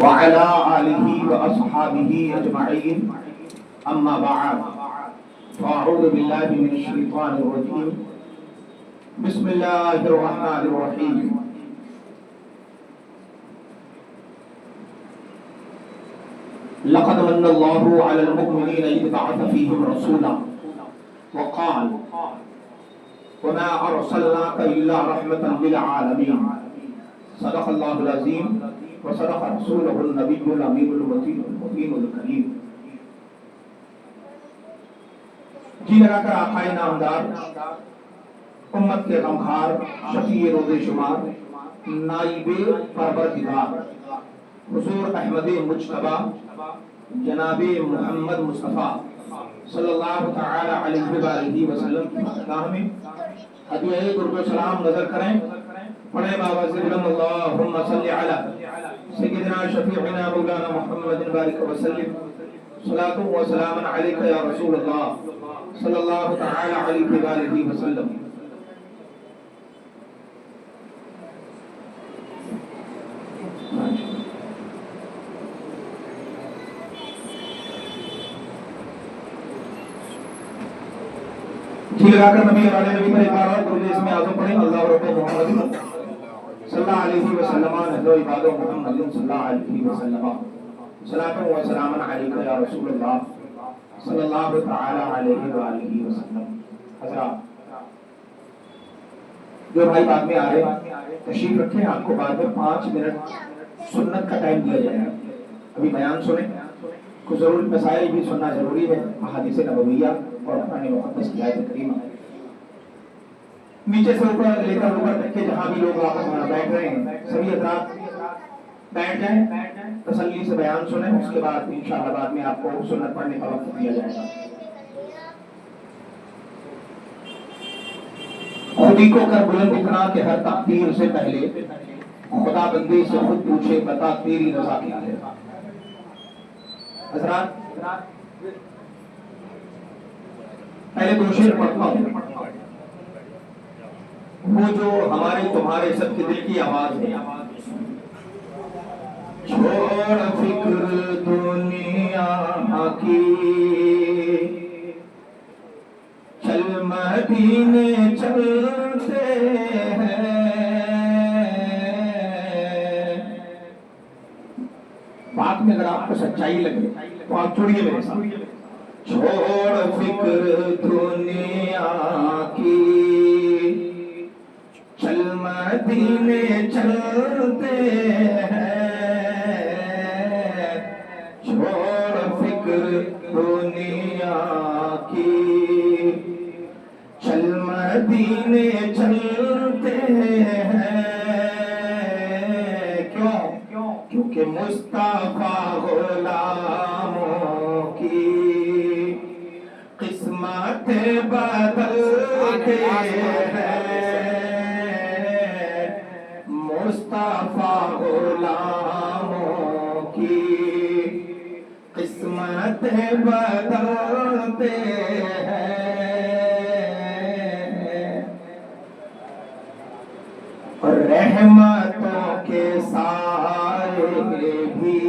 وعلى آله وأصحابه أجمعين أما بعد فأعوذ بالله من الشيطان الرجيم بسم الله الرحمن الرحيم لقد من الله على المؤمنين إذ بعث فيهم رسولا وقال وما أرسلناك إلا رحمة للعالمين صدق الله العظيم وصدق رسوله النبي الأمين المبين الكريم. جی لگا کر آقائے نامدار، امت کے غمخوار، شفیع روز شمار، نائب پروردگار حضور احمد مجتبی جناب محمد مصطفیٰ صلی اللہ تعالی علیہ وآلہ وسلم کی بارگاہ میں ہدیہ درود و سلام نظر کریں. پڑھیں بابا سے بلند اللہم صلی علی سیدنا شفیعنا مولانا محمد بارک وسلم صلاۃ و سلام علیک یا رسول اللہ صلی اللہ تعالی علیہ وآلہ وسلم. جی لگا کر نبی والے نبی پر ایک بار اور درود اسم اعظم پڑھیں. اللہ رب محمد صلی اللہ علیہ وسلم نحن عباد محمد صلی اللہ علیہ وسلم صلاۃ و سلام علیک یا رسول اللہ صلی اللہ تعالی علیہ وآلہ وسلم. حضرات جو بھائی بعد میں آ رہے تشریف رکھیں، آپ کو بعد میں 5 منٹ سنت کا ٹائم دیا جائے گا. ابھی بیان سنیں، کچھ ضروری مسائل بھی سننا ضروری ہے، احادیث نبویہ اور قرآن مقدس کی آیت کریمہ. نیچے سے اوپر لے کر اوپر تک کے جہاں بھی لوگ آپس میں بیٹھ رہے ہیں سبھی حضرات بیٹھ جائیں، تسلی سے بیان سنیں، اس کے بعد انشاءاللہ بعد میں آپ کو سنت پڑھنے کا وقت دیا جائے گا. خودی کو کر بلند اتنا کہ ہر تقدیر سے پہلے خدا بندے سے خود پوچھے بتا تیری رضا کیا ہے. حضرات پہلے دو شعر پڑھتا ہوں، وہ جو ہمارے تمہارے سب کے دل کی آواز ہے. چھوڑ فکر دنیا کی چل مدینے چلتے ہیں. بات میں اگر آپ کو سچائی لگے تو آپ چھوڑیے میرے ساتھ. چھوڑ فکر دنیا کی چل مدینے چلتے ہیں. چھوڑ فکر دنیا کی چل مدینے چلتے ہیں. کیوں؟ کیونکہ مصطفیٰ غلاموں کی قسمت بدلتے ہیں. مصطفیٰ غلاموں کی قسمت بدلتے ہیں. اور رحمتوں کے سائے بھی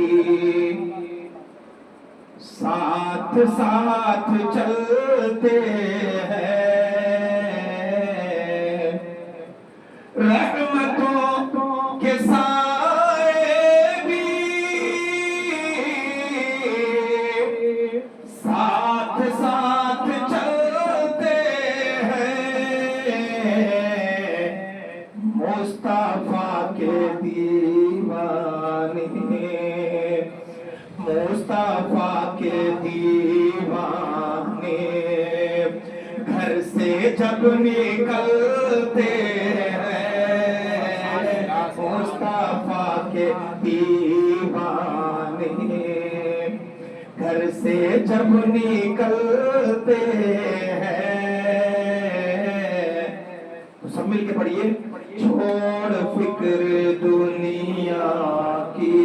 ساتھ ساتھ چلتے ہیں. رحمتوں کے سائے بھی ساتھ ساتھ چلتے ہیں. مصطفیٰ کے دیوانے مصطفیٰ کے دیوانے گھر سے جب نکلتے ہیں. مصطفیٰ کے دیوانے گھر سے جب نکلتے ہیں. تو سب مل کے پڑھیے. چھوڑ فکر دنیا کی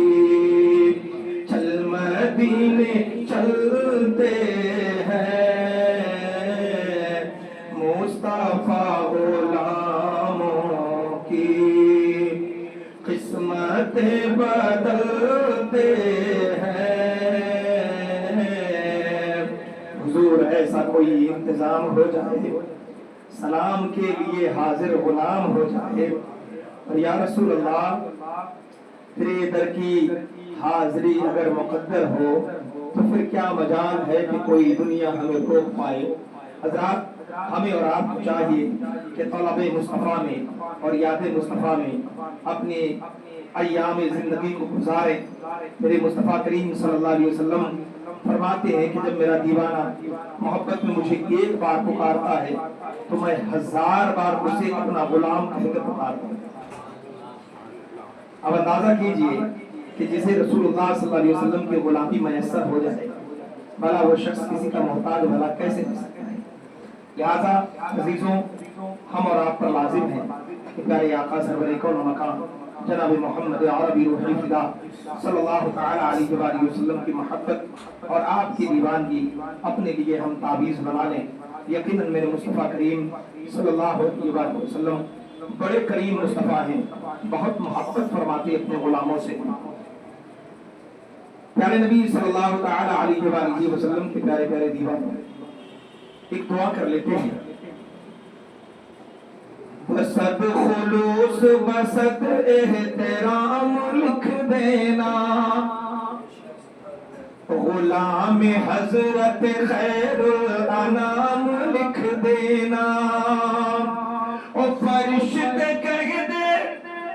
چل مدینے چلتے ہیں. مصطفیٰ غلاموں کی قسمت بدلتے کوئی انتظام ہو جائے، سلام کے لیے حاضر غلام ہو جائے۔ اور یا رسول اللہ تیرے در کی حاضری اگر مقدر ہو تو پھر کیا مجال ہے کہ کوئی دنیا ہمیں روک پائے۔ حضرات ہمیں اور آپ کو چاہیے کہ طلب مصطفیٰ میں اور یاد مصطفیٰ میں اپنے ایام زندگی کو گزاریں۔ میرے مصطفیٰ کریم صلی اللہ علیہ وسلم فرماتے ہیں کہ جب میرا دیوانہ محبت میں مجھے ایک بار پکارتا ہے تو میں 1000 بار اسے اپنا غلام کہہ کر پکارتا ہوں۔ اب اندازہ کیجئے کہ جسے رسول اللہ صلی اللہ علیہ وسلم کی غلامی میسر ہو جائے بھلا وہ شخص کسی کا محتاج بھلا کیسے ہو سکتا ہے۔ لہذا عزیزوں ہم اور آپ پر لازم ہے کہ پیارے آقا سرور کون و مکان جناب محمد عربی روح الفدا صلی اللہ تعالی علیہ وآلہ وسلم کی محبت اور آپ کی دیوانگی اپنے لیے ہم تعویذ بنا لیں۔ یقیناً میرے مصطفیٰ کریم صلی اللہ علیہ وآلہ وسلم بڑے کریم مصطفیٰ ہیں، بہت محبت فرماتے اپنے غلاموں سے۔ پیارے نبی صلی اللہ تعالی علیہ وآلہ وسلم کے پیارے پیارے دیوانوں ایک دعا کر لیتے ہیں۔ بسد خلوص بسد احترام لکھ دینا، غلام حضرت خیر الانام لکھ دینا، اور فرشتے کہہ دے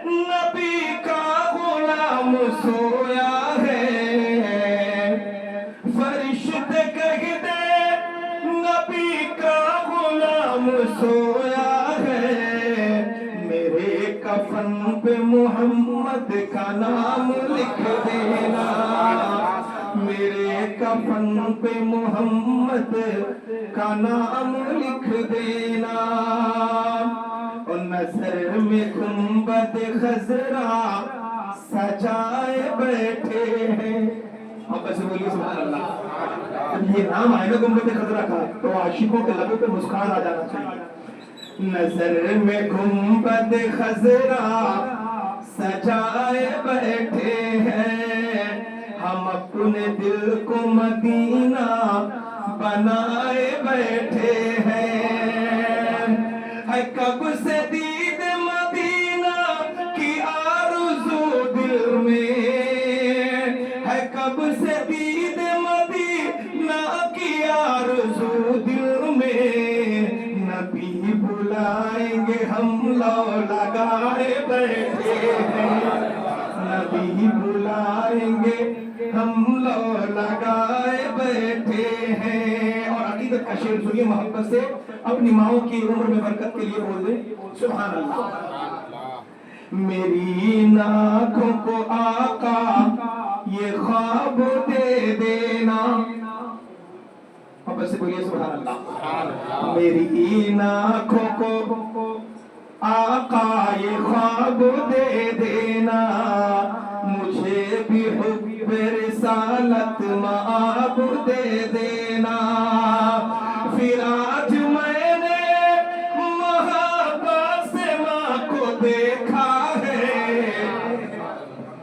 نبی کا غلام سویا ہے، فرشتے کہہ دے نبی کا غلام سویا ہے، میرے کفن پہ محمد کا نام لکھ دینا، میرے کفن پہ محمد کا نام لکھ دینا، اور نظر میں گنبد خضرا سجائے بیٹھے ہیں۔ آپ ایسے بولیے سبحان اللہ۔ جب یہ نام آئے نا گنبد خضرا کا تو عاشقوں کے لبوں پہ مسکان آ جانا چاہیے۔ نظر میں گنبد خضرا سجائے بیٹھے ہیں، ہم اپنے دل کو مدینہ بنائے بیٹھے ہیں، ہے کب سے دید مدینہ کی آرزو دل میں، ہے کب سے دید مدینہ کی آرزو دل میں، نبی بلائیں گے ہم لو لگائے بیٹھے ہیں، نبی بلائیں گے ہم لو لگائے بیٹھے ہیں۔ اور عقیدت کا شعر سنیے محبت سے، اپنی ماؤں کی عمر میں برکت کے لیے بول دیں سبحان اللہ۔ میری ناکھوں کو آقا یہ خواب دے دینا، محبت سے بولیے سبحان اللہ۔ میری ناکھوں کو آقا یہ خواب دے دینا، مجھے بھی حب رسالت مآب دے دینا، پھر آج میں نے محبت سے ماں کو دیکھا ہے۔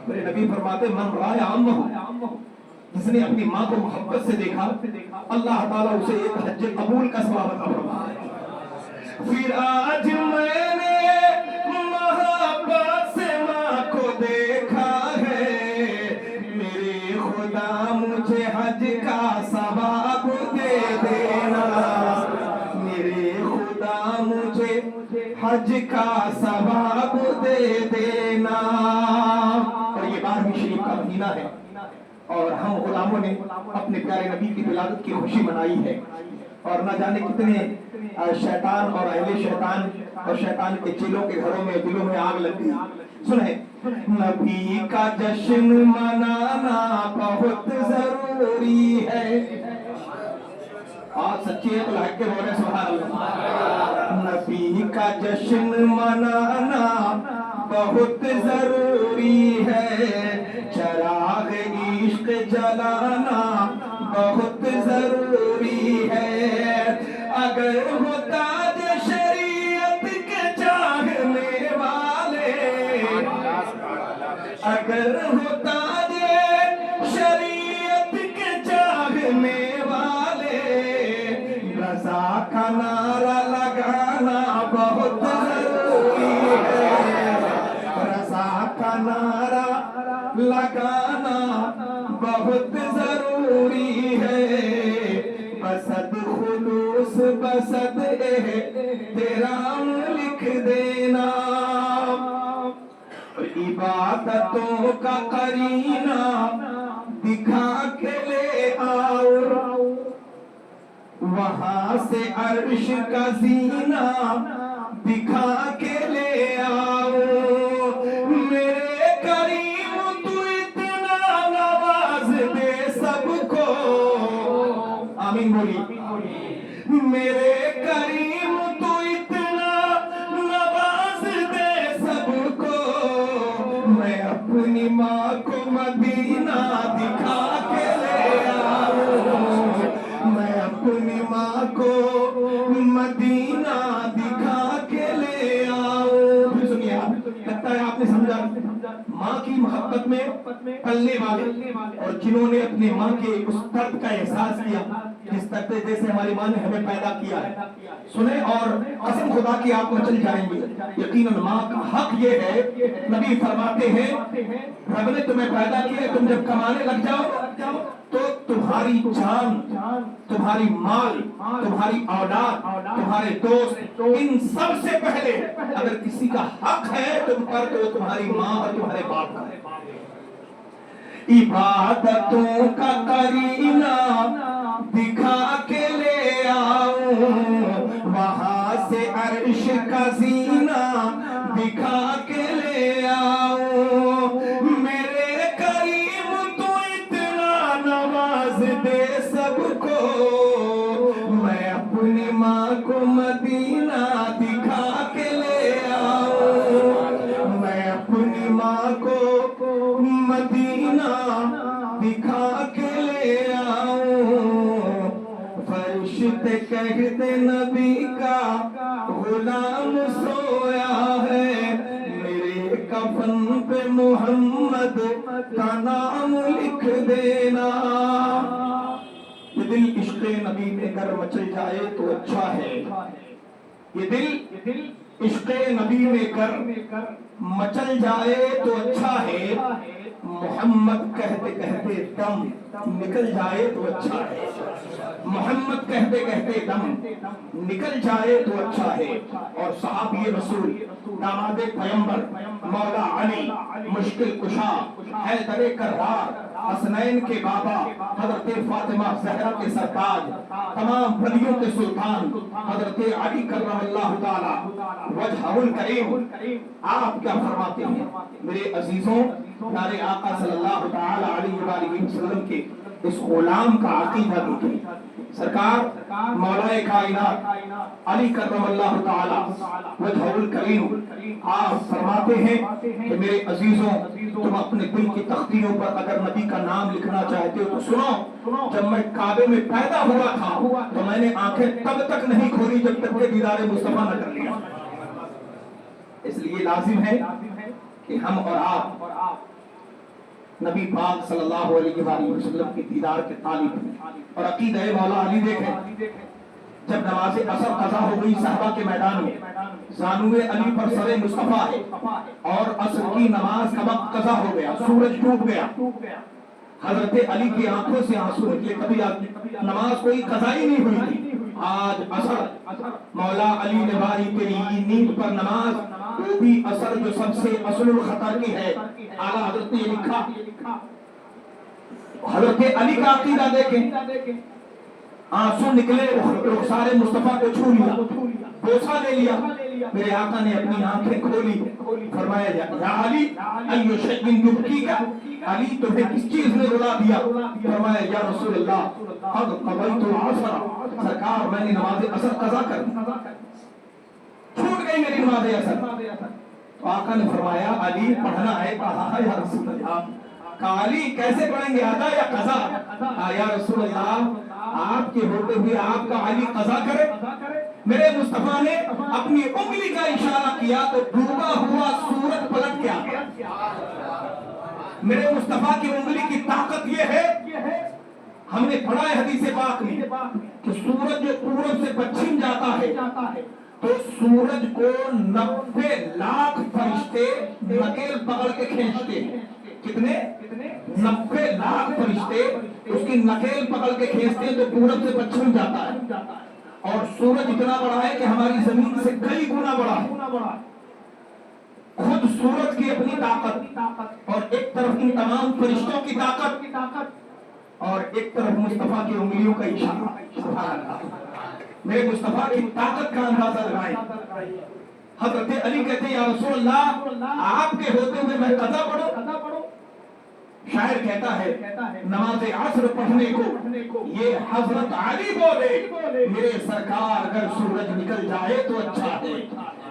میرے نبی فرماتے من رائے عمہ، جس نے اپنی ماں کو محبت سے دیکھا اللہ تعالیٰ اسے ایک حج قبول کا ثواب عطا فرمائے۔ پھر آج میں نے محبت سے ماں کو دیکھا ہے، میرے خدا مجھے حج کا ثواب دے دینا، میرے خدا مجھے حج کا ثواب دے دینا۔ اور یہ 12ویں شریف کا مہینہ ہے اور ہم غلاموں نے اپنے پیارے نبی کی ولادت کی خوشی منائی ہے، اور نہ جانے کتنے شیطان اور اہل شیطان اور شیطان کے چیلوں کے گھروں میں دلوں میں آگ لگ گئی۔ سنیں، نبی کا جشن منانا بہت ضروری ہے، آج سچی ہے تو لائک کے بولے سبحان اللہ۔ نبی کا جشن منانا بہت ضروری ہے، چراغ عشق جلانا بہت ضروری ہے، اگر ہو تاج شریعت کے چاہنے والے، اگر ہو تاج شریعت کے چاہنے والے، लगाना बहुत जरूरी है, बसद खुलूस बसद एहतराम लिख देना, इबादतों का करीना दिखा के ले आओ, वहां से अर्श का जीना दिखा के ले आओ, मेरे करीम तू इतना नवाज दे सबको, आमीन बोली, मेरे करीम तू इतना नवाज दे सबको, मैं अपनी माँ को मदीना दिखा के ले आऊं, मैं अपनी माँ को मदीना दिखा के ले आऊं। फिर सुनिए आप, लगता है आपने समझा, माँ की मोहब्बत में पलने वाले और जिन्होंने अपनी माँ के उस दर्द का एहसास किया जिस तरह जैसे हमारी माँ ने हमें पैदा किया है, सुने और कसम खुदा की आप मचल जाएंगे। यकीनन माँ का हक ये है, नबी फरमाते हैं रब ने तुम्हें पैदा किया, तुम जब कमाने लग जाओ तो तुम्हारी जान, तुम्हारी माल, तुम्हारी औलाद, तुम्हारे दोस्त, इन सब से पहले अगर किसी का हक है तुम पर तो तुम्हारी माँ और तुम्हारे बाप का है। इबादतों का करीना दिखा के ले आओ, वहां से अर्श का जीना दिखा के ले आओ, मेरे करीम तू इतना नवाज दे सबको, मैं अपनी माँ को मदीना दिखा के ले आओ, मैं अपनी माँ को मदीना दिखा के ले आऊं, फरिश्ते कहते नबी का गुलाम सोया है, मेरे कफन पे मोहम्मद का नाम लिख देना। ये दिल इश्क़े नबी में अगर मचल जाए तो अच्छा है, ये दिल इश्क़े नबी में कर मचल जाए तो अच्छा है, मोहम्मद कहते कहते दम निकल जाए तो अच्छा है, मोहम्मद कहते कहते दम निकल जाए तो अच्छा है। और सहाबी रसूल दामादे पैगंबर मौला अली मुश्किल कुशा हैदर कर्रार हसनैन के बाबा हजरत फातिमा ज़हरा के सरताज तमाम वलियों के सुल्तान हजरत अली कर्रमल्लाहु ताला वजहुल करीम, आप क्या फरमाते हैं मेरे अजीजों, प्यारे आका सल्लल्लाहु ताला अलैहि वसल्लम के इस गुलाम का अकीदा देखिए। सरकार मौलाए कायनात अली कर्रमल्लाहु ताला वजहुल करीम आप फरमाते हैं कि मेरे अजीजों, तुम अपने दिल की तख्तियों पर अगर नबी का नाम लिखना चाहते हो तो सुनो, जब मैं काबे में पैदा हुआ था तो मैंने आंखें तब तक नहीं खोली जब तक के दीदारे मुस्तफा न कर लिया। इसलिए लाजिम है कि हम और आप नबी पाक सल्लल्लाहु अलैहि वसल्लम के दीदार के तालिब हैं। और अकीदा मौला अली देखें, जब नमाज असर कज़ा हो गई सहबा के मैदान में, ज़ानुए अली पर सरे मुस्तफा है और असर की नमाज का वक्त कज़ा हो गया, सूरज डूब गया, हजरत अली की आंखों से आंसू निकले, कभी नमाज कोई कज़ा ही नहीं हुई थी। आज असर मौला अली ने बारी तेरी नींद पर नमाज, वो भी असर जो सबसे असलुल खतर की है, आला हजरत ने लिखा। हजरत अली का अकीदा देखें, आंसू निकले, रुखसारे मुस्तफा को छू लिया, बोसा ले लिया, मेरे आका ने अपनी आंखें खोली, फरमाया या अली अय्यु शैइन युबकीका, अली तुम्हें किस चीज ने रुला दिया? फरमाया या रसूलल्लाह क़द क़ज़यतु असर, सरकार मैंने नमाज असर कज़ा कर दी, छूट गई मेरी नमाज असर। तो आका ने फरमाया अली पढ़ना है? कहा या रसूलल्लाह। अली कैसे पढ़ेंगे, अदा या कज़ा? या रसूलल्लाह आपके होते हुए आपका अली कज़ा करे? मेरे मुस्तफा ने अपनी उंगली का इशारा किया तो डूबा हुआ सूरज पलट के आ गया। मेरे मुस्तफा की उंगली की ताकत ये है, हमने पढ़ा है हदीस पाक में कि सूरज जो पूरब से पश्चिम जाता है तो सूरज को 90 लाख फरिश्ते नकेल पकड़ के खींचते हैं। कितने 90 लाख फरिश्ते उसकी नकेल पकड़ के खींचते हैं तो पूरब से पश्चिम जाता है। और सूरज इतना बड़ा है कि हमारी जमीन से कई गुना बड़ा है। खुद सूरज की अपनी ताकत और एक तरफ इन तमाम फरिश्तों की ताकत और एक तरफ मुस्तफा की उंगलियों का इशारा। सुभान अल्लाह। मेरे मुस्तफा की ताकत का अंदाजा लगाएं। हजरत अली कहते हैं या रसूल अल्लाह आपके होते हुए मैं कज़ा पढ़ूं। शायर कहता है नमाज असर पढ़ने को ये हजरत अली बोले मेरे सरकार अगर सूरज निकल जाए तो अच्छा है।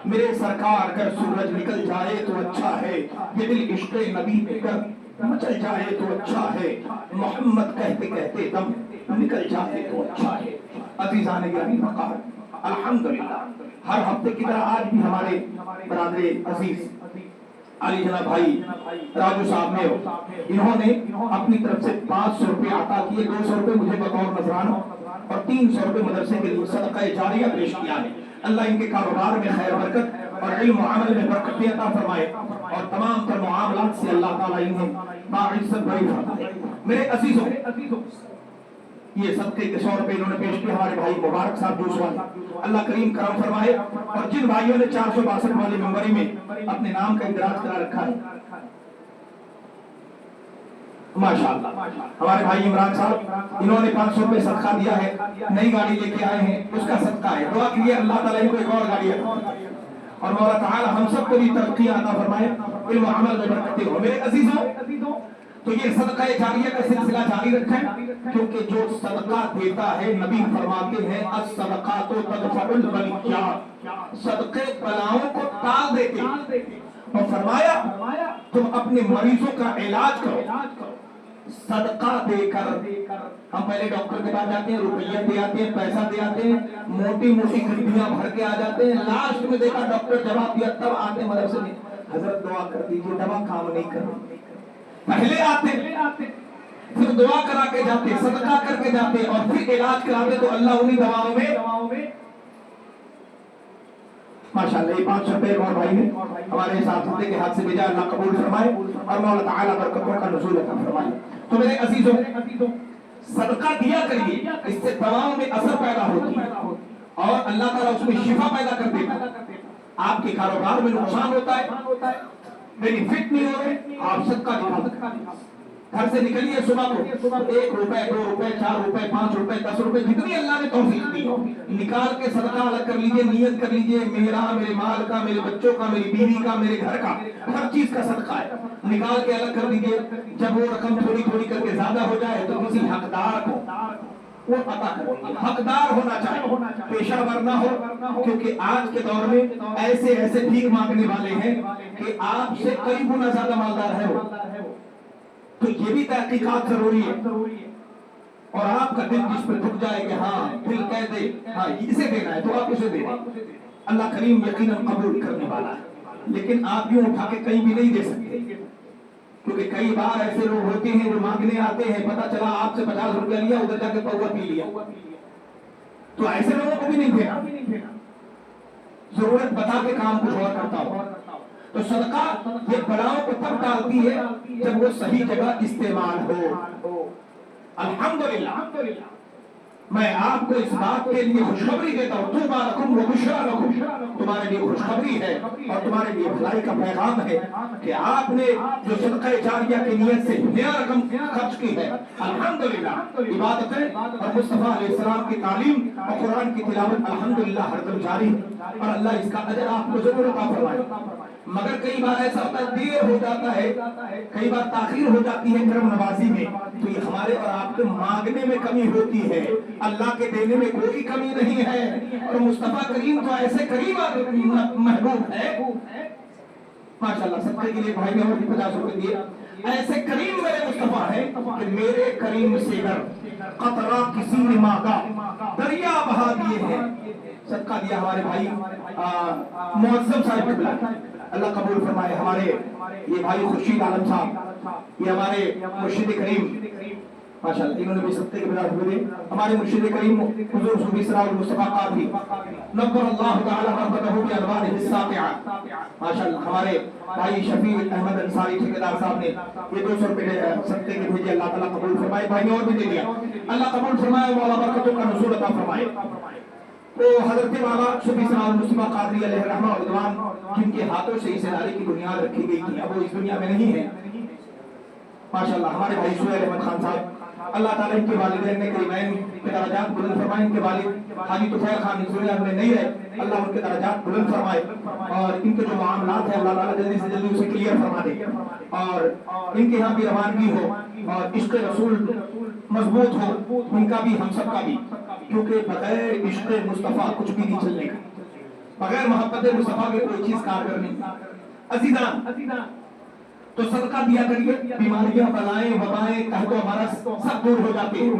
मेरे सरकार अगर सूरज निकल जाए तो अच्छा है। ये दिल इश्क़ नबी पे कर मचल जाए तो अच्छा है। मोहम्मद कहते कहते दम निकल जाए तो अच्छा है। अज़ीज़ान गिरामी वक़ार अल्हम्दुलिल्लाह हर हफ्ते की तरह आज भी हमारे बरादरे अजीज अली जनाब भाई राजू साहब ने इन्होंने अपनी तरफ से 500 रुपए अता किए। 200 रुपए मुझे बतौर नजराना और 300 रुपए मदरसे के लिए सदका जारिया पेश किया है। अल्लाह इनके कारोबार में खैर बरकत और इल्म और अमल में बरकत अता फरमाए और तमाम तर मुआमलात से अल्लाह ताला इन्हें बाइज्जत बरी फरमाए। मेरे अजीजों ये सदके के 100 रुपए इन्होंने पेश किए हमारे भाई मुबारक साहब जूस वाले। अल्लाह करीम करम फरमाए। और जिन भाइयों ने 462 वाली मेंबरी में अपने नाम का इंदराज करा रखा है माशाअल्लाह हमारे भाई इमरान साहब इन्होंने 500 रुपए सदका दिया है। नई गाड़ी लेके आए हैं उसका सदका है। दुआ कीजिए अल्लाह ताला इनको एक और गाड़ी और मौला ताला हम सबको भी तरक्की अता फरमाए इल्म और अमल में बरकत हो। मेरे अजीजों तो ये सदका जारिया का सिलसिला जारी रखें क्योंकि जो सदका देता है नबी फरमाते हैं अस्सदका तो तदफउल बलियात सदके बलाओं को टाल देते और फरमाया तुम अपने मरीजों का इलाज करो सदका देकर। हम पहले डॉक्टर के पास जाते हैं रुपया दे आते हैं पैसा दे आते हैं मोटी मोटी गड्डियां भर के आ जाते हैं। लास्ट में देखा डॉक्टर जवाब दिया तब आते मदरसे में हजरत दुआ कर दीजिए दवा काम नहीं कर। पहले आते फिर दुआ करा के जाते सदका करके जाते और फिर इलाज कराते तो अल्लाह उन्हीं दवाओं में माशाअल्लाह। ये 500 रुपए और भाई ने हमारे साथी के हाथ से भेजा। अल्लाह कबूल फरमाए और मौला ताला बरकतों का नुज़ूल अता फरमाए। तो मेरे अजीजों सदका दिया करिए इससे दवाओं में असर पैदा होती है और अल्लाह ताला उसमें शिफा पैदा कर देता है। आपके कारोबार में नुकसान होता है बेनिफिट नहीं हो रहे आप सदका निकाल घर से निकलिए सुबह को 1 रुपए 2 रुपए 4 रुपए 5 रुपए 10 रुपए जितनी अल्लाह ने तौफीक दी हो निकाल के सदका अलग कर लीजिए। नियत कर लीजिए मेरा मेरे माल का मेरे बच्चों का मेरी बीवी का मेरे घर का हर चीज का सदका है। निकाल के अलग कर दीजिए। जब वो रकम थोड़ी थोड़ी करके ज्यादा हो जाए तो किसी हकदार को वो अता कर हकदार होना चाहिए पेशावर ना हो क्योंकि आज के दौर में ऐसे ऐसे भीख मांगने वाले हैं कि आपसे कई गुना ज्यादा मालदार है वो। तो ये भी तहकीकात जरूरी है और आपका दिल जिस पर झुक जाए कि हाँ दिल कह दे हाँ इसे देना है तो आप उसे दे दें। अल्लाह करीम यकीनन कबूल करने वाला है। लेकिन आप यूं उठा के कहीं भी नहीं दे सकते क्योंकि कई बार ऐसे लोग होते हैं जो मांगने आते हैं पता चला आपसे 50 रुपया लिया उधर जाके पौवा पी लिया। तो ऐसे लोगों को भी नहीं देना। जरूरत बता के काम कुछ और करता हो। तो सदका ये बलाओं को तब डालती है जब वो सही जगह इस्तेमाल हो। अल्हम्दुलिल्लाह मैं आपको इस बात के लिए खुशखबरी देता हूँ तुम्हारे लिए खुशखबरी है और तुम्हारे लिए भलाई का पैगाम है कि आपने जो सदका जारिया की नियत से नया रकम खर्च की है अल्हम्दुलिल्लाह इबादतें और मुस्तफा अलैहिस्सलाम की तालीम और कुरान की तिलावत अल्हम्दुलिल्लाह हरदम जारी है और अल्लाह इसका अजर आपको जरूर अता फरमाए। मगर कई बार ऐसा होता है देर हो जाता है कई बार ताखीर हो जाती है करम नवाजी में तो ये हमारे और आपके मांगने में कमी होती है। अल्लाह के देने में कोई कमी नहीं है और मुस्तफा करीम तो ऐसे करीम महबूब है माशाअल्लाह। सबके लिए भाई ने और 50 रुपए दिए। ऐसे करीम मेरे मुस्तफा है कि मेरे करीम से कतरा किसी ने मांगा दरिया बहा दिए हैं। सदका दिया हमारे भाई मुअज्जम साहिब किबला अल्लाह कबूल फरमाए। हमारे ये भाई खुर्शीद आलम साहब ये हमारे मुर्शिद करीम माशाअल्लाह इन्होंने भी सत्य के बिना हुए हमारे मुर्शिद करीम हुजूर सूफी सराउल मुस्तफा कादरी नव्वरल्लाहु तआला मरकज़हु बि अनवारिहिस सातिआ। माशाअल्लाह हमारे भाई शफी अहमद अंसारी ठेकेदार साहब ने ये 200 रुपए सत्य के भेजे, अल्लाह ताला कबूल फरमाए। भाई ने और भी दे दिया, अल्लाह कबूल फरमाए, मौला बरकतों का नुज़ूल अता फरमाए। तो हजरत बाबा शफी सराउल मुस्तफा कादरी अलैहि रहमा व रिदवान जिनके हाथों से इस इदारे की बुनियाद रखी गई थी, अब वो इस दुनिया में नहीं है। माशाअल्लाह हमारे भाई सुहेल अहमद खान साहब, अल्लाह ताला इनके वालिदैन ने करीमैन के दर्जात बुलंद फरमाए। इनके वालिद हाजी तुफैल खान इस दुनिया में नहीं रहे, अल्लाह उनके दर्जात बुलंद फरमाए और इनके जो मामलात है अल्लाह ताला जल्दी से जल्दी उसे क्लियर फरमा दे और इनके यहाँ भी रवानगी हो और इश्क़ रसूल मजबूत हो, उनका भी हम सबका भी, क्योंकि बगैर इश्क़ मुस्तफ़ा कुछ भी नहीं चलने का, बगैर मोहब्बत मुस्तफ़ा के कोई चीज कारगर नहीं। अज़ीज़ान तो सदका दिया करिए, बीमारियां बलाएं वबाएं कहतो मरस सब दूर हो जाते हैं।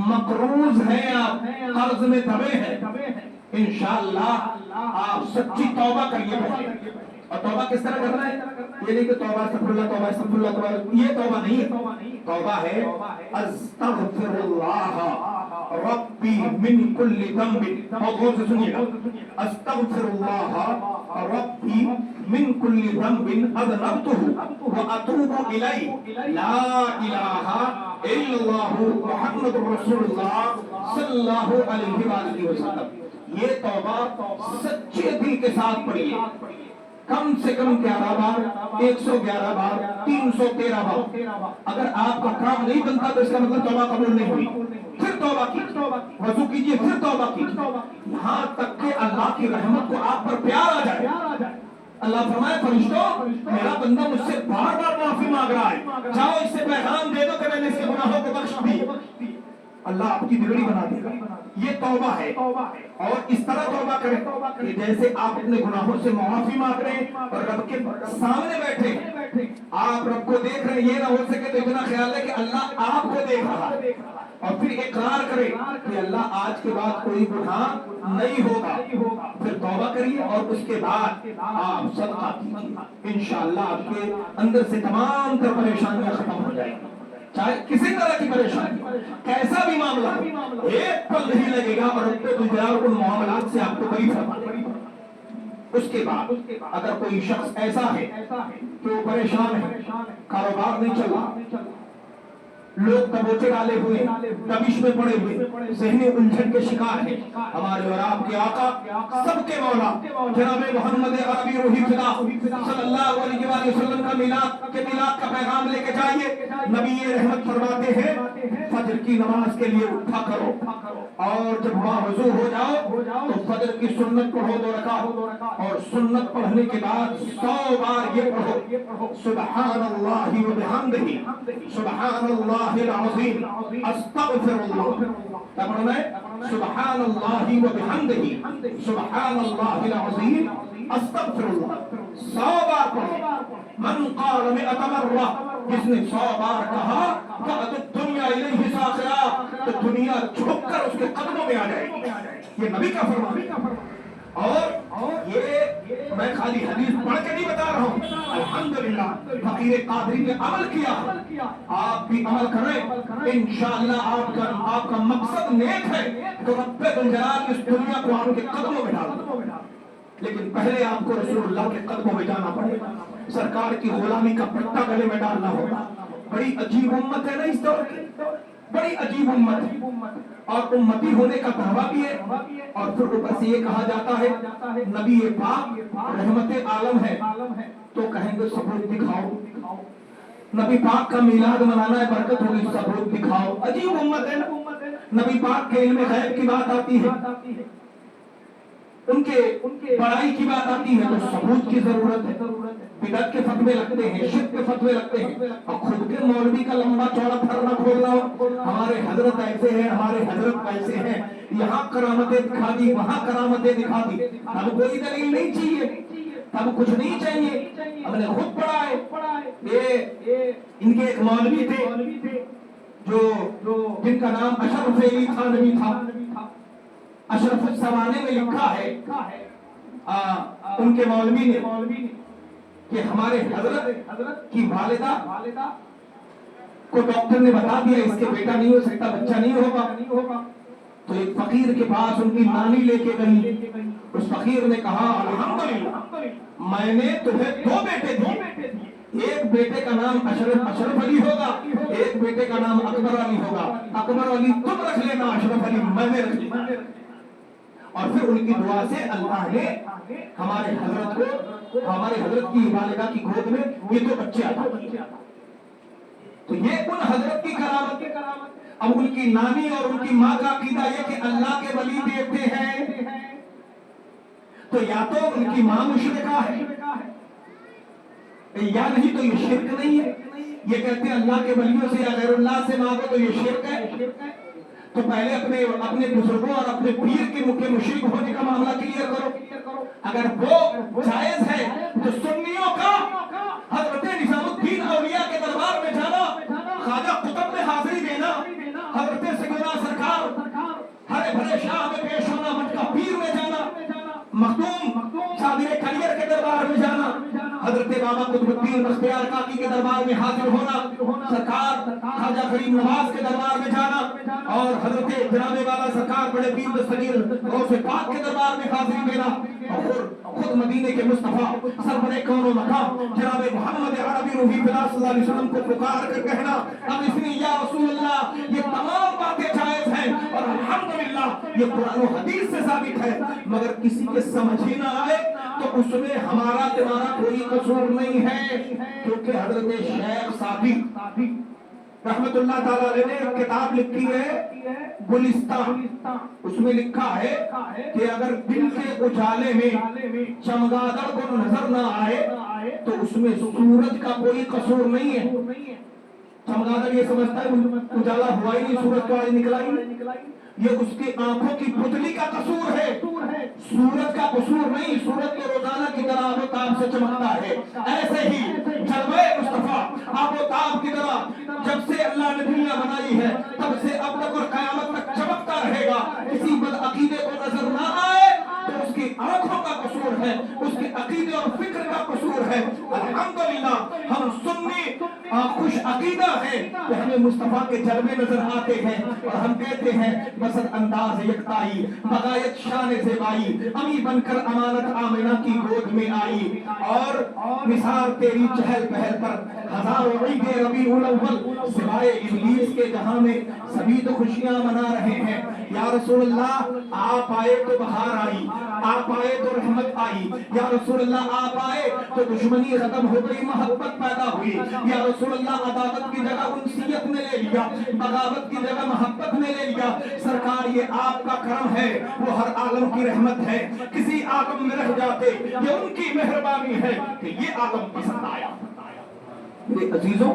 मकरूज हैं आप, कर्ज में दबे हैं, इंशाअल्लाह आप सच्ची तौबा करिए पहले। और तौबा किस तरह करना है, ये नहीं कि तौबा अस्तगफिरुल्लाह तौबा अस्तगफिरुल्लाह तौबा, ये तौबा नहीं है। तौबा है अस्तगफिरुल्लाह रब्बी मिन कुल्ली ज़ंबिन, बहुत गौर से सुनिएगा, अस्तगफिरुल्लाह रब्बी मिन कुल्ली ज़ंबिन अज़नबतुहु व अतूबु इलैहि ला इलाहा इल्लल्लाहु मुहम्मदुर रसूलुल्लाह सल्लल्लाहु अलैहि वसल्लम। ये तौबा सच्चे दिल के साथ पढ़िए, कम से कम 11 बार, 111 बार, 313 बार। अगर आपका काम नहीं बनता तो इसका मतलब तौबा कबूल नहीं हुई। फिर तौबा की, वजू कीजिए, फिर तौबा की, यहाँ तक के अल्लाह की रहमत को आप पर प्यार आ जाए। अल्लाह फरमाए फरिश्तों मेरा बंदा मुझसे बार बार माफी मांग रहा है, जाओ इससे पैगाम दे दो कि मैंने इसके गुनाहों को बख्श दी। अल्लाह आपकी बिगड़ी बना देगा। ये तौबा है। और इस तरह तौबा करें कि जैसे आप अपने गुनाहों से माफी मांग रहे हैं और रब के सामने बैठे हैं, आप रब को देख रहे हैं, ये ना हो सके तो इतना ख्याल है कि अल्लाह आपको देख रहा है और फिर इकरार करें कि अल्लाह आज के बाद कोई गुनाह नहीं होगा। फिर तौबा करिए और उसके बाद आप सदका कीजिए, इंशाअल्लाह आपके अंदर से तमाम तर परेशानियां खत्म हो जाएंगी। चाहे किसी तरह की परेशानी, कैसा भी मामला हो, एक पल नहीं लगेगा और उन मामलात से आपको बरी फरमा देगा। उसके बाद अगर कोई शख्स ऐसा है तो परेशान है, कारोबार नहीं चल रहा, लोग दबोचे डाले हुए, दबिश में पड़े हुए, ज़हनी उलझन के शिकार हैं, हमारे और आपके आका सबके मौला जनाब मोहम्मद अरबी रूही फिदा सल्लल्लाहु अलैहि वसल्लम का मिलाद का पैगाम लेके जाइए। नबी रहमत फरमाते हैं फजर की नमाज के लिए उठा करो और जब बावजू हो जाओ तो फजर की सुन्नत पढ़ो 2 रकात और सुन्नत पढ़ने के बाद 100 बार ये पढ़ो सुब्हानल्लाहि व बिहम्दिही सुब्हानल्लाहिल अज़ीम अस्तगफिरुल्लाह। क्या पढ़ना है? सुब्हानल्लाहि व बिहम्दिही सुब्हानल्लाहिल अज़ीम अस्तगफिरुल्लाह। 100 बार पढ़ो। मन क़ाल मिअत मर्रा, जिसने 100 बार कहा तो दुनिया इलैहि साखिरा, तो दुनिया झुककर उसके कदमों में आ जाएगी। ये नबी का फरमान। और ये मैं खाली हदीस पढ़ के नहीं बता रहा हूँ, अल्हम्दुलिल्लाह फकीर कादरी ने अमल किया, आप भी अमल करें, इंशाअल्लाह आपका मकसद नेक है तो रब्बे दुल जलाल इस दुनिया को आपके कदमों में डाल दो। लेकिन पहले आपको रसूलुल्लाह के कदमों में जाना पड़ेगा, सरकार की गुलामी का पट्टा गले में डालना होगा। बड़ी अजीब उम्मत है ना इस दौर की, बड़ी अजीब उम्मत है और उम्मती होने का दावा भी है। और फिर ऊपर से ये कहा जाता है नबी पाक रहमत आलम है, तो कहेंगे सबूत दिखाओ। नबी पाक का मिलाद मनाना है, बरकत होगी, सबूत दिखाओ। अजीब उम्मत है ना। नबी पाक के इल्म गैब की बात आती है, उनके पढ़ाई की बात आती है तो सबूत की जरूरत है। बिदअत के फतवे लगते हैं, शिर्क के फतवे लगते हैं और खुद के मौलवी का लंबा चौड़ा धरना खोलना हो, हमारे हजरत ऐसे हैं, हमारे हजरत वैसे हैं, यहाँ करामतें दिखा दी, वहाँ करामतें दिखा दी। अब कोई दलील नहीं चाहिए, तब कुछ नहीं चाहिए, हमने खुद पढ़ा है। ये इनके एक मौलवी थे जो जिनका नाम अशरफ अली थानवी था। अशरफ सवाने में लिखा है उनके मौलवी ने कि हमारे हजरत की वालिदा को डॉक्टर ने बता दिया इसके बेटा नहीं हो सकता, बच्चा नहीं होगा। तो एक फकीर के पास उनकी नानी लेके गई। उस फकीर ने कहा अल्हम्दुलिल्लाह, मैंने तुम्हें 2 बेटे दिए, एक बेटे का नाम अशरफ अली होगा, एक बेटे का नाम अकबर अली होगा। अकबर अली तुम रख लेना, अशरफ अली मैंने रख लेना। और फिर उनकी दुआ से अल्लाह ने हमारे हजरत की बालिका की गोद में ये 2 बच्चे अता किए। तो ये उन हजरत की करामत। अब उनकी नानी और उनकी माँ का अकीदा ये कि अल्लाह के वली बेटे हैं, तो या तो उनकी माँ मुशरिका है या नहीं तो ये शिर्क नहीं है। ये कहते हैं अल्लाह के वलियों से या गैरुल्लाह से मांगो तो ये शिर्क है। तो पहले अपने बुजुर्गों और अपने पीर के मुख्य मुशरिक होने का मामला क्लियर करो। अगर वो जायज है तो सुन्नियों का हजरत निजामुद्दीन औलिया के दरबार में जाना, ख्वाजा कुतुब में हाजिरी देना, हजरत सैयदना सरकार हरे भरे शाह में पेश होना, मटका पीर में जाना, मखदूम सादिर कलियर के दरबार में जाना, हजरत बाबा कुतुबुद्दीन बख्तियार काकी के दरबार में हाजिर होना, सरकार ख्वाजा गरीब नवाज के दरबार में जाना, और हजरत जनाब वाला सरकार बड़े पीर दस्तगीर गौसे पाक के दरबार में हाजिरी देना, और खुद मदीने के मुस्तफा सरवरे कौन व मकाम जनाब मोहम्मद अरबी रूही बिलाल सल्लल्लाहु अलैहि वसल्लम को पुकार कर कहना अब इसलिए या रसूल अल्लाह, ये तमाम बातें जायज हैं और अल्हम्दुलिल्लाह ये कुरान और हदीस से साबित है। मगर किसी के समझ ही ना आए तो उसमें हमारा तुम्हारा कोई कसूर नहीं है, क्योंकि हजरत शेख सादी रहमतुल्लाह ताला अलैह ने एक किताब लिखी है गुलिस्तान। उसमें लिखा है कि अगर दिन के उजाले में चमगादड़ को नजर ना आए तो उसमें सूरज का कोई कसूर नहीं है। चमगादड़ ये समझता है उजाला हुआ ही नहीं, सूरज तो आज निकला ही नहीं, ये उसकी आंखों की पुतली का कसूर है, सूरज का कसूर नहीं। सूरज तो रोजाना की तरह आबोताब से चमकता है, ऐसे ही जलवे मुस्तफा आबोताब की तरह जब से अल्लाह ने दुनिया बनाई है तब से अब तक और कयामत तक चमकता रहेगा। किसी बदअकीदे को नजर ना आए तो उसकी आंखों का कसूर है, उसके अकीदे और फिक्र का कसूर है। अल्हम्दुलिल्लाह हम सुन्नी खुश अकीदा है तो हमें मुस्तफा के जलवे नजर आते हैं और हम कहते हैं बसर अंदाज यकताई बगायत शान ज़ेबाई अमी बनकर अमानत आमिना की गोद में आई, और निसार तेरी चहल पहल पर हजारों ईद रबीउल अव्वल सिवाय इब्लीस के जहां में सभी तो खुशियां मना रहे हैं। या रसूलल्लाह आप आए तो बहार आई, आप आए तो रहमत आई, या रसूलल्लाह आप आए तो दुश्मनी खत्म हो गई, मोहब्बत पैदा हुई। या रसूलल्लाह अदावत की जगह उनसियत ने ले लिया, बगावत की जगह मोहब्बत ने ले लिया। सरकार ये आपका करम है, वो हर आलम की रहमत है। किसी आलम में रह जाते ये उनकी मेहरबानी है कि ये आलम पसंद आया। मेरे अजीजों,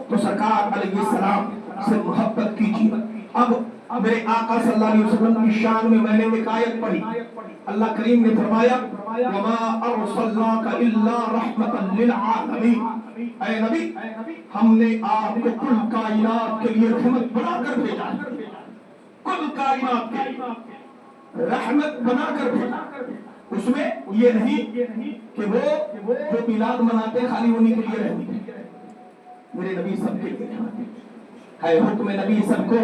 तो सरकार अलैहिस्सलाम से मोहब्बत कीजिए। अब मेरे आका सल्लल्लाहु अलैहि वसल्लम की शान में मैंने एक आयत पढ़ी, अल्लाह करीम ने फरमाया वमा अरसलनाका इल्ला रहमतन लिल आलमीन, ऐ नबी हमने आपको कुल कायनात के लिए रहमत बनाकर भेजा है, कुल कायनात के लिए रहमत बनाकर भेजा। उसमें ये नहीं कि वो जो मिलाद मनाते खाली उन्हीं के लिए रहमत है, मेरे नबी सबके लिए है। हुक्म नबी सबको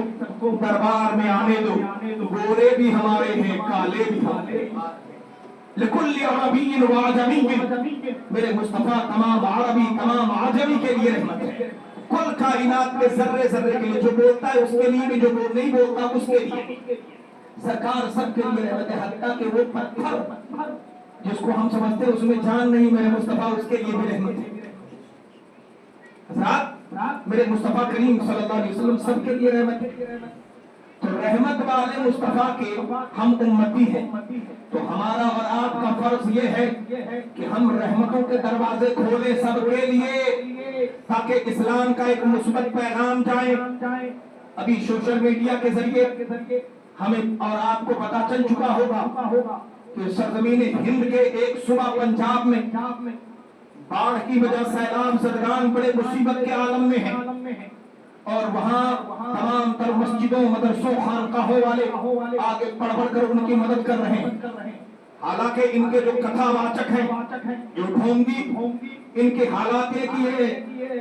दरबार में आने दो, गोरे भी हमारे हैं काले भी हमारे हैं, लिकुल्लि अरबिय्यिन व अजमिय्यिन, मेरे मुस्तफा तमाम अरबी तमाम आजमी के लिए रहमत है। कुल कायनात के जर्रे जर्रे के लिए, जो बोलता है उसके लिए भी, जो नहीं बोलता उसके लिए, सरकार सबके लिए रहमत है। हत्ता कि वो पत्थर जिसको हम समझते हैं उसमें जान नहीं, मेरे मुस्तफा उसके लिए भी रहमत है। मेरे मुस्तफा करीम सल्लल्लाहु अलैहि वसल्लम सबके लिए रहमत है। तो रहमत वाले मुस्तफा के हम उम्मती हैं, तो हमारा और आपका फर्ज ये है कि हम रहमतों के दरवाजे खोलें सबके लिए, ताकि इस्लाम का एक मुस्बत पैगाम जाए। अभी सोशल मीडिया के जरिए हमें और आपको पता चल चुका होगा कि सरजमीन हिंद के एक सूबा पंजाब में बाढ़ की वजह सैलाब ज़दगान बड़े मुसीबत के आलम में है, और वहाँ तमाम तर मस्जिदों मदरसों खानकाहों वाले आगे बढ़ कर उनकी मदद कर रहे हैं। हालांकि इनके जो कथावाचक हैं, जो ढोंगी, इनके हालात ये कि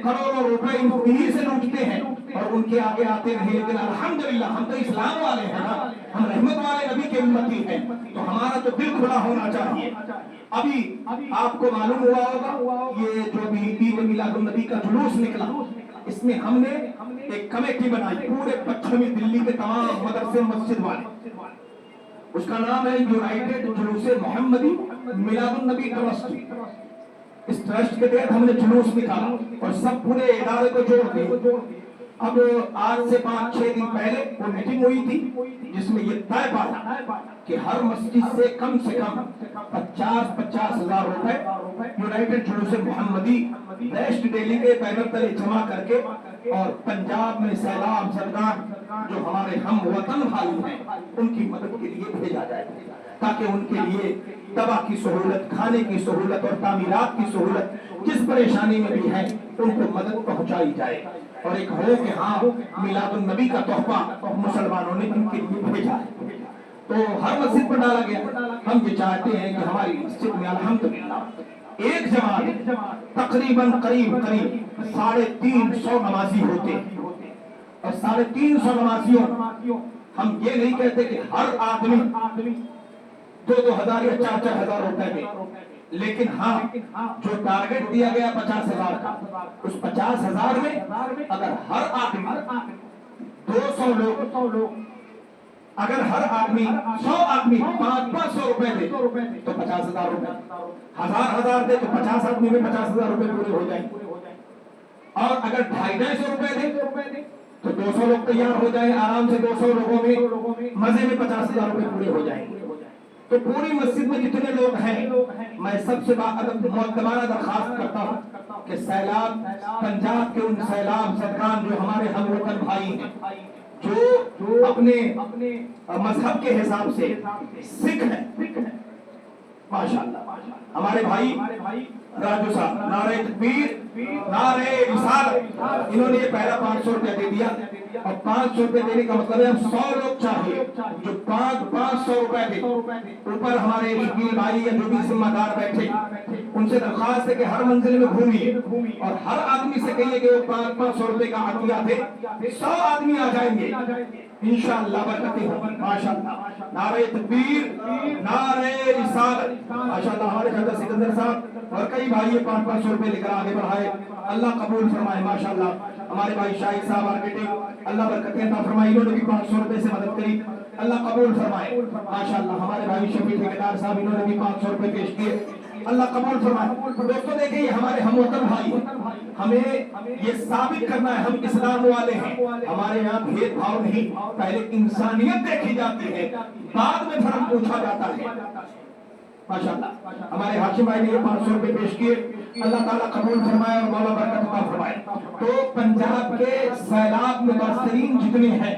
करोड़ों रुपए इन्हीं से लूटते हैं और उनके आगे आते रहे। लेकिन अल्हम्दुलिल्लाह हम तो इस्लाम वाले हैं ना, हम रहमत वाले नबी के उम्मती हैं, तो हमारा तो दिल खुला होना चाहिए। अभी आपको मालूम हुआ होगा ये जो भी ईद मिलादुन नबी का जुलूस निकला, इसमें हमने एक कमेटी बनाई पूरे पश्चिमी दिल्ली के तमाम मदरसे मस्जिद वाले, उसका नाम है यूनाइटेड जुलूस मोहम्मदी मिलादुन नबी ट्रस्ट। इस ट्रस्ट के तहत हमने जुलूस निकाला और सब पूरे इदारे को जोड़ दिए। अब आज से 5-6 दिन पहले वो मीटिंग हुई थी जिसमें ये तय पाया कि हर मस्जिद से कम 50-50 हजार रुपए यूनाइटेड जुलूस मोहम्मदी वेस्ट दिल्ली के बैनर तले जमा करके और पंजाब में सैलाब सरदार जो हमारे हम वतन भाई हैं उनकी मदद के लिए भेजा जाए, ताकि उनके लिए दवा की सहूलत, खाने की सहूलत और तामीरात की सहूलत, जिस परेशानी में भी है उनको मदद पहुंचाई जाए। और एक हो कि हाँ मिलादुन नबी का तोहफा मुसलमानों ने उनके लिए भेजा है, तो हर मस्जिद पर डाला गया। हम ये चाहते हैं कि हमारी मस्जिद में अल्हम्दुलिल्लाह एक जमात तकरीबन करीब 350 नमाजी होते और 350 नमाजियों, हम ये नहीं कहते कि हर आदमी 2-2 हजार या 4-4 हजार रुपए दे, लेकिन हाँ जो टारगेट दिया गया 50 हजार का, उस 50 हजार में अगर हर आदमी 200 लोग, अगर हर आदमी 100 आदमी 500 रुपए दे तो 50 हजार रुपए, हजार दे तो 50 आदमी में 50 हजार रुपए पूरे हो जाएंगे। और अगर 250 रुपए दे तो 200 लोग तैयार हो जाए आराम से, 200 लोगों में मजे में 50 हजार रुपए पूरे हो जाएंगे। तो पूरी मस्जिद में जितने लोग हैं, मैं सबसे मुअद्दबाना दरखास्त करता हूँ कि सैलाब, पंजाब के उन सैलाब सरकार जो हमारे हम वतन भाई हैं, जो अपने मजहब के हिसाब से सिख हैं, माशाअल्लाह हमारे भाई राजू साहब, नारे तकबीर नारे रिसालत, इन्होंने ये पहला 500 रुपया दे दिया। और 500 रुपए देने का मतलब है 100 लोग चाहिए जो 500 रुपए दे। ऊपर हमारे शकील भाई या जो भी जिम्मेदार बैठे, उनसे दरखास्त है कि हर मंजिल में घूमिए और हर आदमी से कहिए कि वो 500 रुपए का अतिया दे, 100 आदमी आ जाएंगे इंशाअल्लाह, बरकतें होंगी माशाअल्लाह। नारे तकबीर नारे रिसालत, माशाअल्लाह हमारे खाजा सिकंदर साहब और कई भाई ये 500 रुपए लेकर आगे बढ़ाए, अल्लाह कबूल फरमाए माशाअल्लाह। हमारे भाई शाहिद साहब आर्किटेक्ट, अल्लाह बरकतें अता फरमाए, इन्होंने भी 500 रुपए से मदद करी, अल्लाह कबूल फरमाए माशाअल्लाह। हमारे भाई शफी ठेकेदार साहब, इन्होंने भी 500 रुपए पेश किए, अल्लाह कबूल फरमाए। दोस्तों देखिए हमारे हमवतन भाई, हमें ये साबित करना है हम इस्लाम वाले हैं, हमारे यहाँ भेदभाव नहीं, पहले इंसानियत देखी जाती है, बाद में धर्म पूछा जाता है माशाअल्लाह। हमारे हाशिम भाई ने ये 500 रुपए पेश किए, अल्लाह ताला कबूल फरमाए और मौला बरकत अता फरमाए। तो पंजाब के सैलाब मुतासरीन जितने हैं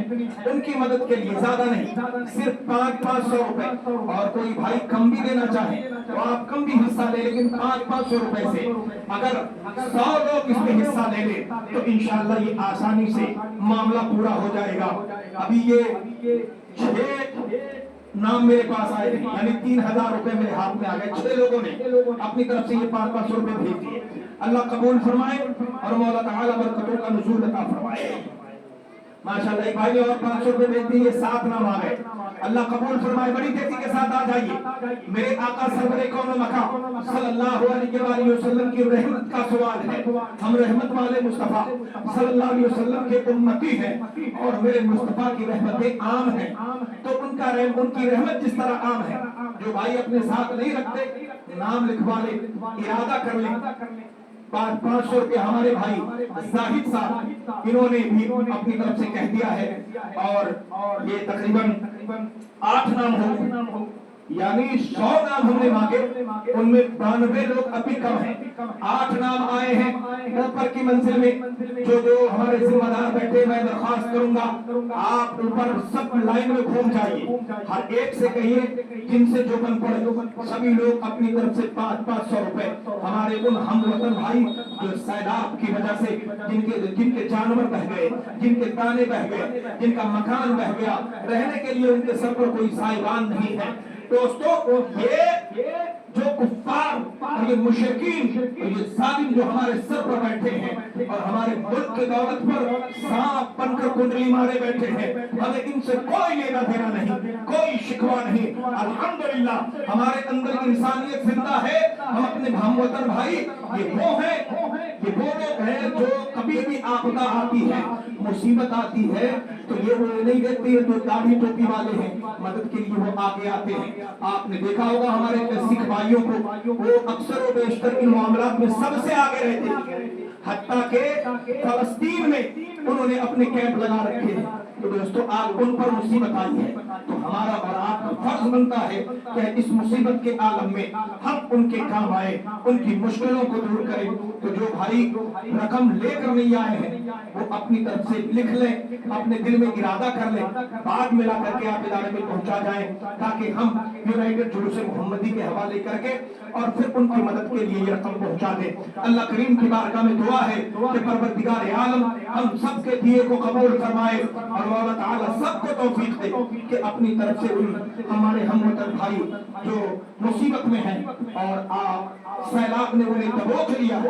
उनकी मदद के लिए ज्यादा नहीं, सिर्फ 500 रुपए, और कोई भाई कम भी देना चाहे तो आप कम भी हिस्सा ले, लेकिन 500 रुपए से अगर 100 लोग इसमें हिस्सा ले ले तो इंशाअल्लाह ये आसानी से मामला पूरा हो जाएगा। अभी ये 6 नाम मेरे पास आए थे, यानी 3000 रुपए मेरे हाथ में आ गए। 6 लोगों ने अपनी तरफ से ये 500 रुपए भेज दिए, अल्लाह कबूल फरमाए और मौला ताला बरकतों का नुज़ूल अता फरमाए माशाअल्लाह। एक भाई ने और 500 रुपए भेज दिए, 7 नाम आ गए, अल्लाह कबूल फरमाए। बड़ी तेजी के साथ आ जाइए, मेरे आका सरवरे कौन मकाम सल्लल्लाहु अलैहि वसल्लम की रहमत का सवाल है। हम रहमत वाले मुस्तफा सल्लल्लाहु अलैहि वसल्लम के उम्मती हैं और मेरे मुस्तफा की रहमतें आम हैं, तो उनकी रहमत जिस तरह आम है, जो भाई अपने साथ नहीं रखते नाम लिखवा ले, इरादा कर ले। 500 रुपये हमारे भाई जाहिद साहब, इन्होंने भी अपनी तरफ से कह दिया है और ये तकरीबन 8 नाम हो, यानी 100 नाम हमने मांगे, उनमें 92 लोग अभी कम हैं, 8 नाम आए हैं। ऊपर की मंजिल में जो हमारे जिम्मेदार बैठे, मैं दरखास्त करूंगा आप ऊपर सब लाइन में घूम जाइए, हर एक से कहिए जिनसे जो बन पड़े सभी लोग अपनी तरफ से 500 रुपए हमारे उन हम वतन भाई जो सैलाब की वजह से जिनके जानवर बह गए, जिनके दाने बह गए, जिनका मकान बह गया, रहने के लिए उनके सर पर कोई साइबान नहीं है। दोस्तों ये जो कुफ्फार और ये मुशरिकीन और ये जालिम जो हमारे सर पर बैठे हैं और हमारे मुल्क के दौलत पर सांप बनकर कुंडली मारे बैठे हैं, हमें इनसे कोई लेना देना नहीं, कोई शिकवा नहीं। अल्हम्दुलिल्लाह हमारे अंदर इंसानियत जिंदा है। हम अपने हमवतन भाई ये वो लोग हैं जो कभी भी आपदा आती है, मुसीबत आती है, तो ये वो नहीं देखते हैं जो दाढ़ी टोपी वाले हैं, मदद के लिए वो आगे आते हैं। आपने देखा होगा हमारे सिख भाइयों को, वो अक्सर व बेशतर इन मामलात में सबसे आगे रहते हैं। हत्ता के फलस्तीन में उन्होंने अपने कैंप लगा रखे हैं। तो दोस्तों आज उन पर मुसीबत आई है, तो हमारा और आपका फर्ज बनता है कि इस मुसीबत के आलम में हम उनके काम आए, उनकी मुश्किलों को दूर करें। तो जो भाई रकम लेकर नहीं आए हैं वो अपनी तरफ से लिख लें, अपने दिल में इरादा कर लें, बाद में ला करके आप इदारे में पहुंचा जाएं, ताकि हम यूनाइटेड जुलूस मोहम्मदी के हवाले करके और फिर उनकी मदद के लिए ये रकम पहुंचा दें। अल्लाह करीम की बारगाह में दुआ है कि परवरदिगार आलम हम सब के दिए को कबूल फरमाए और मौला ताला सबको तौफीक दे कि अपनी तरफ से उन हमारे हमवतन भाई जो मुसीबत में हैं और सैलाब ने उन्हें दबोच लिया,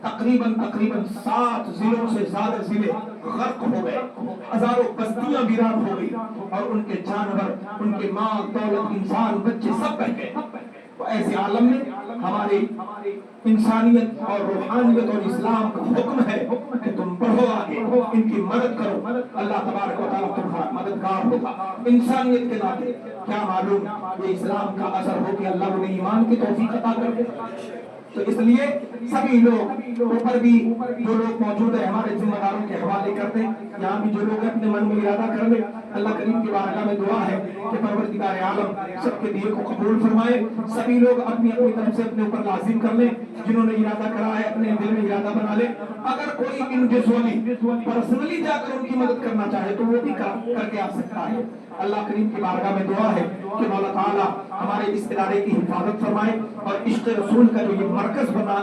तकरीबन 7 जिलों से ज्यादा जिले गर्क हो गए, हजारों बस्तियां वीरान हो गई और उनके जानवर, उनके माल दौलत, इंसान, बच्चे सब बह गए। तो ऐसे आलम में हमारी इंसानियत और रूहानियत और इस्लाम का हुक्म है कि तुम बढ़ो आगे, इनकी मदद करो। अल्लाह तबारक व तआला तुम्हारा मददगार होगा। इंसानियत के नाते क्या मालूम ये इस्लाम का असर हो कि अल्लाह उन्हें ईमान की तौफीक अता कर दे। तो इसलिए सभी लोग ऊपर भी जो लोग मौजूद है हमारे जिम्मेदारों के हवाले कर दें, यहाँ भी जो लोग अपने मन में इरादा कर ले। अल्लाह करीम की बारगाह में दुआ है कि परवरदिगार आलम सबके दिए को कबूल फरमाए। सभी लोग अपनी अपनी तरफ से अपने ऊपर लाजिम कर ले, जिन्होंने इरादा करा है अपने दिल में इरादा बना ले। अगर कोई इंडिविजुअली पर्सनली जाकर उनकी मदद करना चाहे तो वो भी करके आ सकता है। अल्लाह करीम की बारगाह में दुआ है कि मौला ताला हमारे इस इदारे की हिफाजत फरमाए और इश्क़ रसूल का जो ये मरकज बना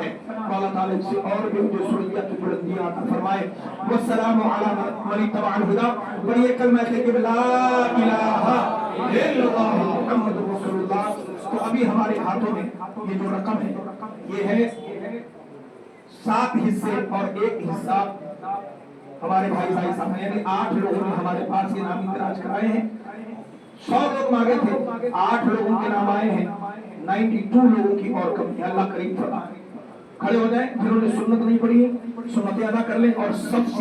है, मौला ताला इससे और भी मुझे सुनियत की बुलंदियां अता फरमाए। वस्सलामु अला मन इत्तबअल हुदा व ये कलमा के ला इलाहा इल्लल्लाह मुहम्मदुर रसूलुल्लाह। तो अभी हमारे हाथों में ये जो रकम है ये है 7 हिस्से और 1 हिस्सा हमारे भाई साहब यानी 8 लोगों ने हमारे पास ये नाम इंदराज कराए हैं। 100 लोग मांगे थे, 8 लोगों के नाम आए हैं, 92 लोगों की और कमी। अल्लाह करीम फरमाए। खड़े हो जाएं, जिन्होंने सुन्नत नहीं पढ़ी है सुन्नतें अदा कर लें और सब